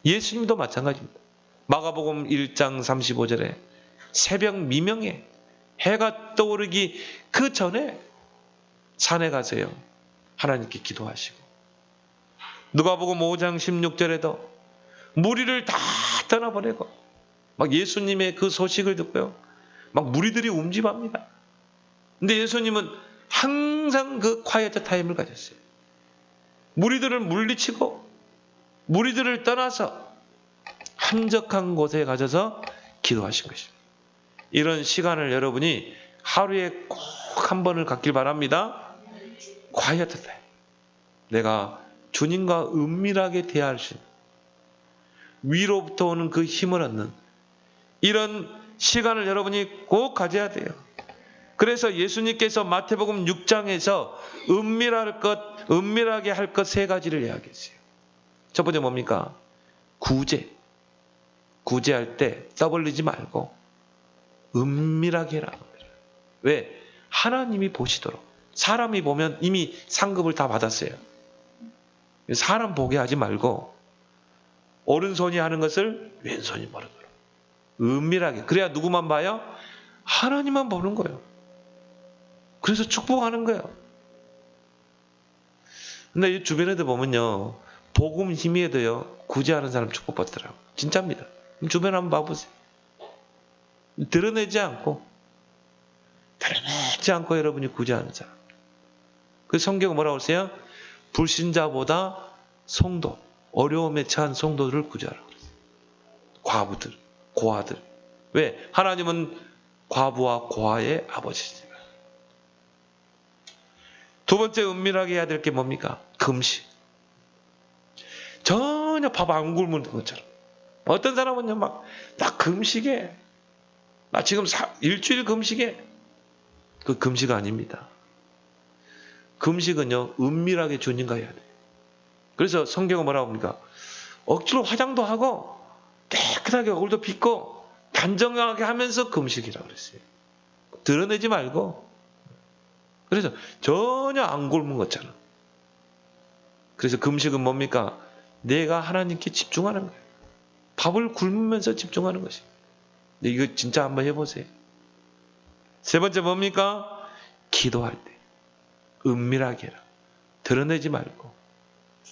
예수님도 마찬가지입니다. 마가복음 1장 35절에 새벽 미명에 해가 떠오르기 그 전에 산에 가세요. 하나님께 기도하시고. 누가복음 5장 16절에도 무리를 다 떠나보내고 막 예수님의 그 소식을 듣고요. 막 무리들이 움직합니다. 근데 예수님은 항상 그 quiet 타임을 가졌어요. 무리들을 물리치고 무리들을 떠나서 한적한 곳에 가셔서 기도하신 것입니다. 이런 시간을 여러분이 하루에 꼭 한 번을 갖길 바랍니다. quiet 타임. 내가 주님과 은밀하게 대화할 수 있는, 위로부터 오는 그 힘을 얻는 이런 시간을 여러분이 꼭 가져야 돼요. 그래서 예수님께서 마태복음 6장에서 은밀하게 할 것 세 가지를 이야기했어요. 첫 번째 뭡니까? 구제할 때 떠벌리지 말고 은밀하게 해라. 왜? 하나님이 보시도록. 사람이 보면 이미 상급을 다 받았어요. 사람 보게 하지 말고 오른손이 하는 것을 왼손이 모르도록 은밀하게. 그래야 누구만 봐요? 하나님만 보는 거예요. 그래서 축복하는 거예요. 근데 이 주변에도 보면요, 복음 힘에도요 구제하는 사람 축복받더라고요. 진짜입니다. 주변 한번 봐보세요. 드러내지 않고 여러분이 구제하는 사람. 그 성경은 뭐라고 했어요? 불신자보다 성도, 어려움에 처한 성도들을 구제하라고 그랬어요. 과부들, 고아들. 왜? 하나님은 과부와 고아의 아버지시니까. 두 번째 은밀하게 해야 될 게 뭡니까? 금식. 전혀 밥 안 굶는 것처럼. 어떤 사람은요, 막, 나 금식해. 나 지금 일주일 금식해. 그 금식 아닙니다. 금식은요, 은밀하게 주님과 해야 돼요. 그래서 성경은 뭐라고 합니까? 억지로 화장도 하고, 깨끗하게 얼굴도 빗고, 단정하게 하면서 금식이라고 그랬어요. 드러내지 말고. 그래서 전혀 안 굶은 것처럼. 그래서 금식은 뭡니까? 내가 하나님께 집중하는 거예요. 밥을 굶으면서 집중하는 것이. 근데 이거 진짜 한번 해보세요. 세 번째 뭡니까? 기도할 때 은밀하게 해라. 드러내지 말고.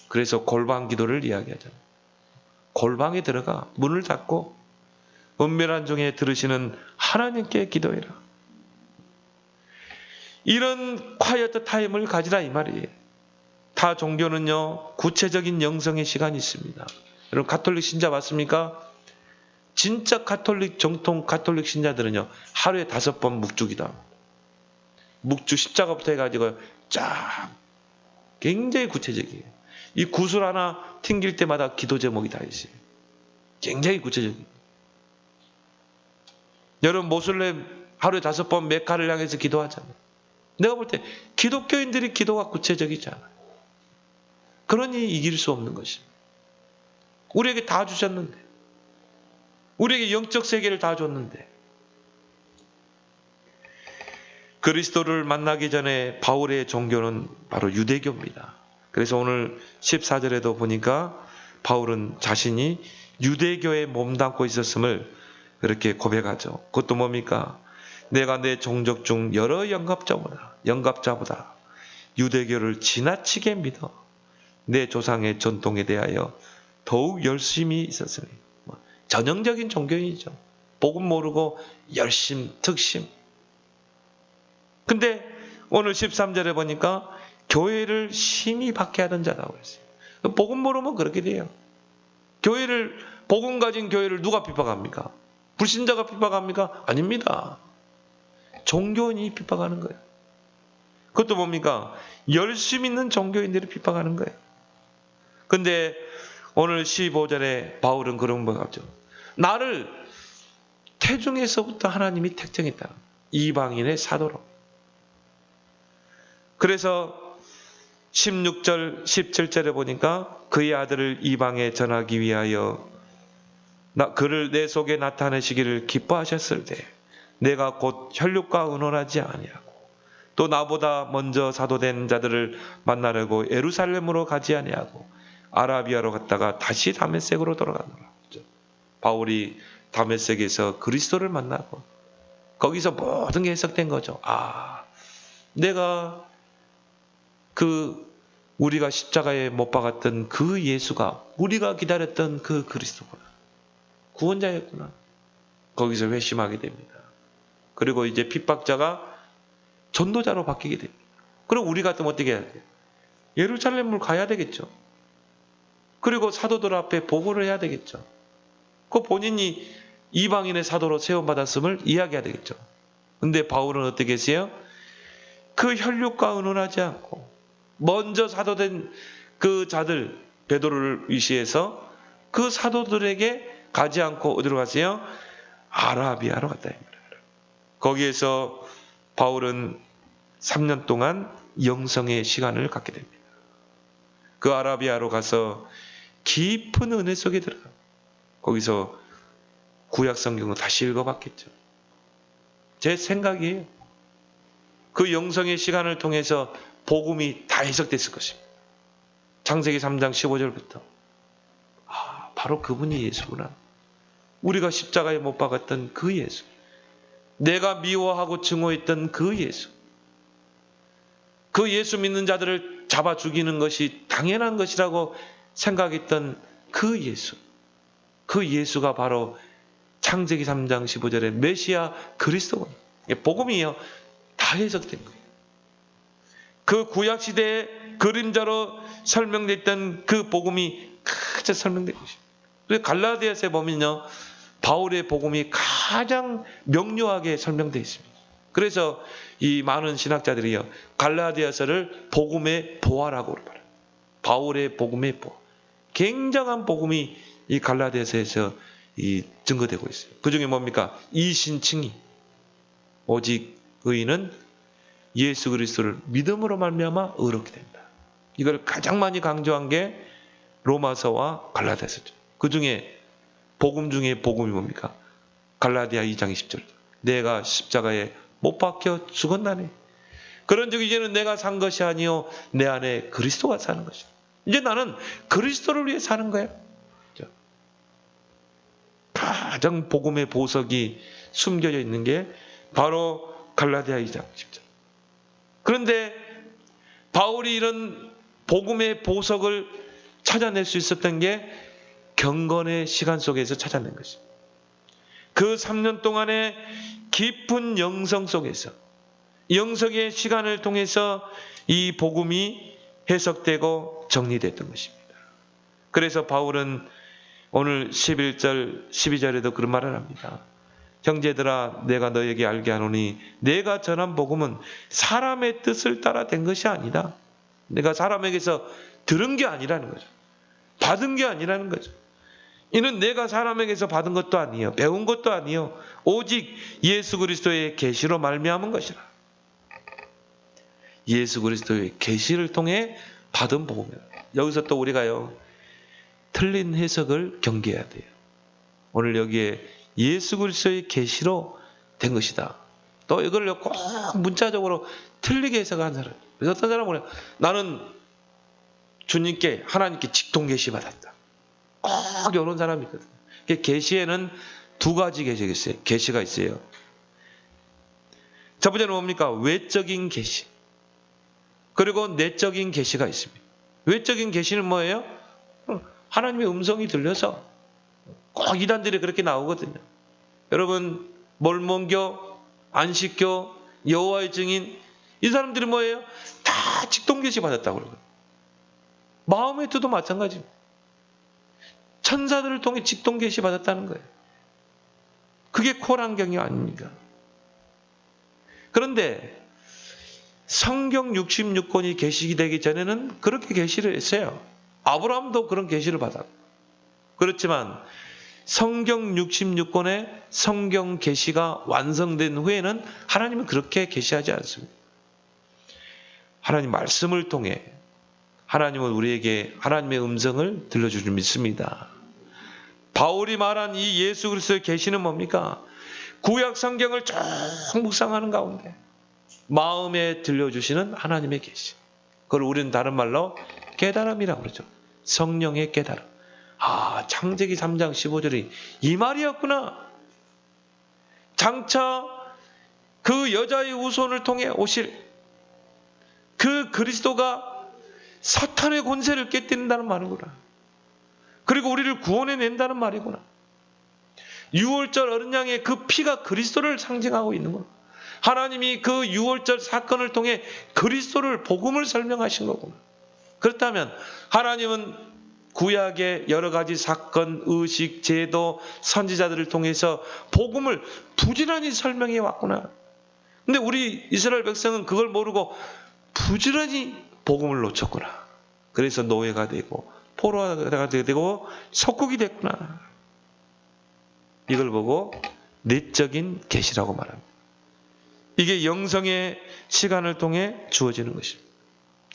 그래서 골방 기도를 이야기하잖아요. 골방에 들어가 문을 닫고 은밀한 중에 들으시는 하나님께 기도해라. 이런 콰이어트 타임을 가지라 이 말이에요. 타 종교는요, 구체적인 영성의 시간이 있습니다. 여러분 가톨릭 신자 맞습니까? 진짜 정통 가톨릭 신자들은요, 하루에 5번 묵주기도 묵주 십자가부터 해가지고 쫙 굉장히 구체적이에요. 이 구슬 하나 튕길 때마다 기도 제목이 다 있어요. 굉장히 구체적이에요. 여러분 모슬렘 하루에 5번 메카를 향해서 기도하잖아요. 내가 볼 때 기독교인들이 기도가 구체적이지 않아요. 그러니 이길 수 없는 것입니다. 우리에게 다 주셨는데, 우리에게 영적 세계를 다 줬는데, 그리스도를 만나기 전에 바울의 종교는 바로 유대교입니다. 그래서 오늘 14절에도 보니까 바울은 자신이 유대교에 몸담고 있었음을 이렇게 고백하죠. 그것도 뭡니까? 내가 내 종족 중 여러 영갑자보다 유대교를 지나치게 믿어 내 조상의 전통에 대하여 더욱 열심히 있었으니. 전형적인 종교인이죠. 복음 모르고 열심, 특심. 근데 오늘 13절에 보니까 교회를 심히 박해하던 자라고 했어요. 복음 모르면 그렇게 돼요. 복음 가진 교회를 누가 핍박합니까? 불신자가 핍박합니까? 아닙니다. 종교인이 핍박하는 거예요. 그것도 뭡니까? 열심 있는 종교인들이 핍박하는 거예요. 근데 오늘 15절에 바울은 그런 거 같죠. 나를 태중에서부터 하나님이 택정했다. 이방인의 사도로. 그래서 16절, 17절에 보니까 그의 아들을 이방에 전하기 위하여 그를 내 속에 나타내시기를 기뻐하셨을 때 내가 곧 혈육과 의논하지 아니하고 또 나보다 먼저 사도된 자들을 만나려고 예루살렘으로 가지 아니하고 아라비아로 갔다가 다시 다메섹으로 돌아가노라. 바울이 다메섹에서 그리스도를 만나고 거기서 모든 게 해석된 거죠. 내가 우리가 십자가에 못 박았던 그 예수가 우리가 기다렸던 그 그리스도구나. 구원자였구나. 거기서 회심하게 됩니다. 그리고 이제 핍박자가 전도자로 바뀌게 됩니다. 그럼 우리 같으면 어떻게 해야 돼요? 예루살렘을 가야 되겠죠. 그리고 사도들 앞에 보고를 해야 되겠죠. 그 본인이 이방인의 사도로 세움받았음을 이야기해야 되겠죠. 근데 바울은 어떻게 했어요? 그 혈육과 의논하지 않고 먼저 사도된 그 자들 베드로를 위시해서 그 사도들에게 가지 않고 어디로 갔어요? 아라비아로 갔다. 거기에서 바울은 3년 동안 영성의 시간을 갖게 됩니다. 그 아라비아로 가서 깊은 은혜 속에 들어가. 거기서 구약 성경을 다시 읽어봤겠죠. 제 생각이에요. 그 영성의 시간을 통해서 복음이 다 해석됐을 것입니다. 창세기 3장 15절부터 바로 그분이 예수구나. 우리가 십자가에 못 박았던 그 예수. 내가 미워하고 증오했던 그 예수. 그 예수 믿는 자들을 잡아 죽이는 것이 당연한 것이라고 생각했던 그 예수. 그 예수가 바로 창세기 3장 15절의 메시아 그리스도군. 복음이요. 다 해석된 거예요. 그 구약시대의 그림자로 설명됐던 그 복음이 가장 설명된 것입니다. 갈라디아서에 보면요. 바울의 복음이 가장 명료하게 설명되어 있습니다. 그래서 이 많은 신학자들이요. 갈라디아서를 복음의 보화라고 말해요. 바울의 복음의 보화. 굉장한 복음이 이 갈라디아서에서 증거되고 있어요. 그 중에 뭡니까? 이신칭의. 오직 의인은 예수 그리스도를 믿음으로 말미암아 의롭게 된다. 이걸 가장 많이 강조한 게 로마서와 갈라디아서죠. 그 중에 복음 중에 복음이 뭡니까? 갈라디아 2장 20절. 내가 십자가에 못 박혀 죽었나니. 그런즉 이제는 내가 산 것이 아니요 내 안에 그리스도가 사는 것이다. 이제 나는 그리스도를 위해 사는 거예요. 가장 복음의 보석이 숨겨져 있는 게 바로 갈라디아 2장 10절. 그런데 바울이 이런 복음의 보석을 찾아낼 수 있었던 게 경건의 시간 속에서 찾아낸 것입니다. 그 3년 동안의 깊은 영성 속에서 영성의 시간을 통해서 이 복음이 해석되고 정리됐던 것입니다. 그래서 바울은 오늘 11절, 12절에도 그런 말을 합니다. 형제들아 내가 너에게 알게 하노니 내가 전한 복음은 사람의 뜻을 따라 된 것이 아니다. 내가 사람에게서 들은 게 아니라는 거죠. 받은 게 아니라는 거죠. 이는 내가 사람에게서 받은 것도 아니요 배운 것도 아니요 오직 예수 그리스도의 계시로 말미암은 것이라. 예수 그리스도의 계시를 통해 받은 복음이에요. 여기서 또 우리가요 틀린 해석을 경계해야 돼요. 오늘 여기에 예수 그리스도의 계시로 된 것이다. 또 이걸 꼭 문자적으로 틀리게 해석한 사람. 그래서 어떤 사람은 그래요. 나는 주님께 하나님께 직통 계시 받았다. 꼭 이런 사람이 있거든요. 계시에는 두 가지 계시가 있어요. 첫 번째는 뭡니까? 외적인 계시. 그리고 내적인 계시가 있습니다. 외적인 계시는 뭐예요? 하나님의 음성이 들려서 꼭 이단들이 그렇게 나오거든요. 여러분 몰몬교, 안식교, 여호와의 증인 이 사람들이 뭐예요? 다 직통 계시 받았다고 그러거든요. 마음의 뜻도 마찬가지입니다. 천사들을 통해 직통 계시 받았다는 거예요. 그게 콜안경이 아닙니까? 그런데 성경 66권이 계시되기 전에는 그렇게 계시를 했어요. 아브라함도 그런 계시를 받았고. 그렇지만 성경 66권의 성경 계시가 완성된 후에는 하나님은 그렇게 계시하지 않습니다. 하나님 말씀을 통해 하나님은 우리에게 하나님의 음성을 들려줄 줄 믿습니다. 바울이 말한 이 예수 그리스도의 계시는 뭡니까? 구약 성경을 쭉 묵상하는 가운데 마음에 들려주시는 하나님의 계시. 그걸 우리는 다른 말로 깨달음이라고 그러죠. 성령의 깨달음. 창세기 3장 15절이 이 말이었구나. 장차 그 여자의 후손을 통해 오실 그 그리스도가 사탄의 권세를 깨뜨린다는 말이구나. 그리고 우리를 구원해 낸다는 말이구나. 유월절 어린 양의 그 피가 그리스도를 상징하고 있는구나. 하나님이 그 유월절 사건을 통해 그리스도를 복음을 설명하신 거구나. 그렇다면 하나님은 구약의 여러 가지 사건, 의식, 제도, 선지자들을 통해서 복음을 부지런히 설명해 왔구나. 근데 우리 이스라엘 백성은 그걸 모르고 부지런히 복음을 놓쳤구나. 그래서 노예가 되고 포로가 되고 속국이 됐구나. 이걸 보고 내적인 계시라고 말합니다. 이게 영성의 시간을 통해 주어지는 것입니다.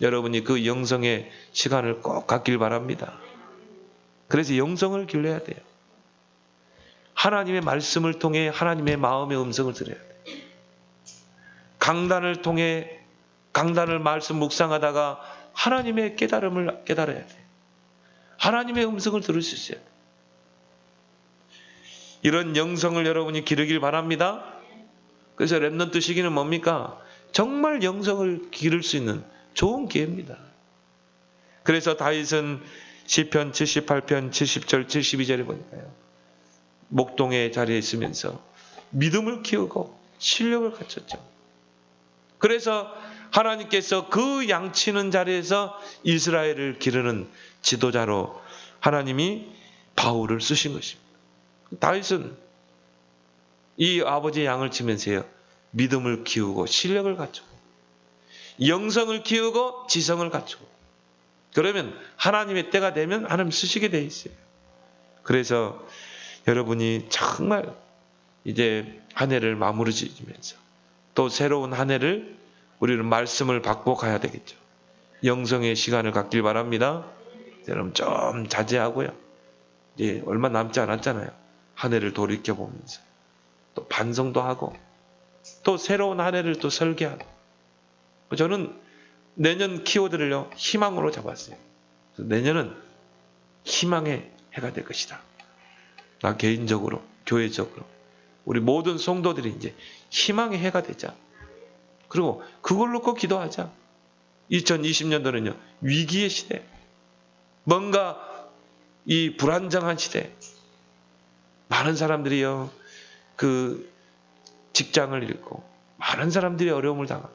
여러분이 그 영성의 시간을 꼭 갖길 바랍니다. 그래서 영성을 길러야 돼요. 하나님의 말씀을 통해 하나님의 마음의 음성을 들어야 돼요. 강단을 통해 강단을 말씀 묵상하다가 하나님의 깨달음을 깨달아야 돼요. 하나님의 음성을 들을 수 있어야 돼요. 이런 영성을 여러분이 기르길 바랍니다. 그래서 렘넌트 시기는 뭡니까? 정말 영성을 기를 수 있는 좋은 기회입니다. 그래서 다윗은 시편 78편 70절 72절에 보니까요. 목동의 자리에 있으면서 믿음을 키우고 실력을 갖췄죠. 그래서 하나님께서 그 양치는 자리에서 이스라엘을 기르는 지도자로 하나님이 바울을 쓰신 것입니다. 다윗은 이 아버지의 양을 치면서요. 믿음을 키우고 실력을 갖추고 영성을 키우고 지성을 갖추고 그러면 하나님의 때가 되면 하나님 쓰시게 돼 있어요. 그래서 여러분이 정말 이제 한 해를 마무리 지으면서 또 새로운 한 해를 우리는 말씀을 받고 가야 되겠죠. 영성의 시간을 갖길 바랍니다. 여러분 좀 자제하고요. 이제 얼마 남지 않았잖아요. 한 해를 돌이켜보면서 또 반성도 하고 또 새로운 한 해를 또 설계하고 저는 내년 키워드를요 희망으로 잡았어요. 내년은 희망의 해가 될 것이다. 나 개인적으로 교회적으로 우리 모든 성도들이 이제 희망의 해가 되자. 그리고 그걸 놓고 기도하자. 2020년도는요 위기의 시대, 뭔가 이 불안정한 시대, 많은 사람들이요 그 직장을 잃고 많은 사람들이 어려움을 당하고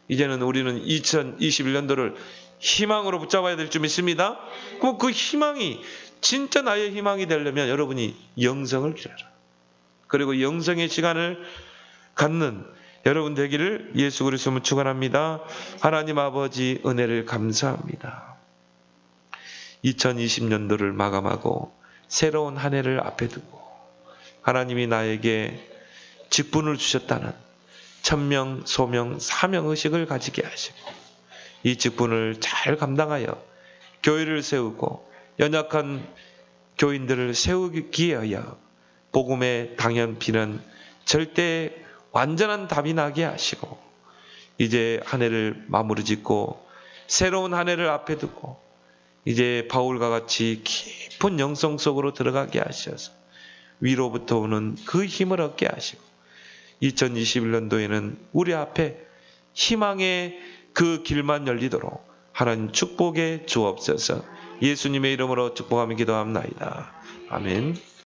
이제는 우리는 2021년도를 희망으로 붙잡아야 될 줄 믿습니다. 그럼 그 희망이 진짜 나의 희망이 되려면 여러분이 영성을 기르라. 그리고 영성의 시간을 갖는 여러분 되기를 예수 그리스도로 축원합니다. 하나님 아버지 은혜를 감사합니다. 2020년도를 마감하고 새로운 한 해를 앞에 두고 하나님이 나에게 직분을 주셨다는 천명, 소명, 사명의식을 가지게 하시고 이 직분을 잘 감당하여 교회를 세우고 연약한 교인들을 세우기에 하여 복음의 당연 비는 절대 완전한 답이 나게 하시고 이제 한 해를 마무리 짓고 새로운 한 해를 앞에 두고 이제 바울과 같이 깊은 영성 속으로 들어가게 하셔서 위로부터 오는 그 힘을 얻게 하시고 2021년도에는 우리 앞에 희망의 그 길만 열리도록 하나님 축복해 주옵소서. 예수님의 이름으로 축복하며 기도합나이다. 아멘.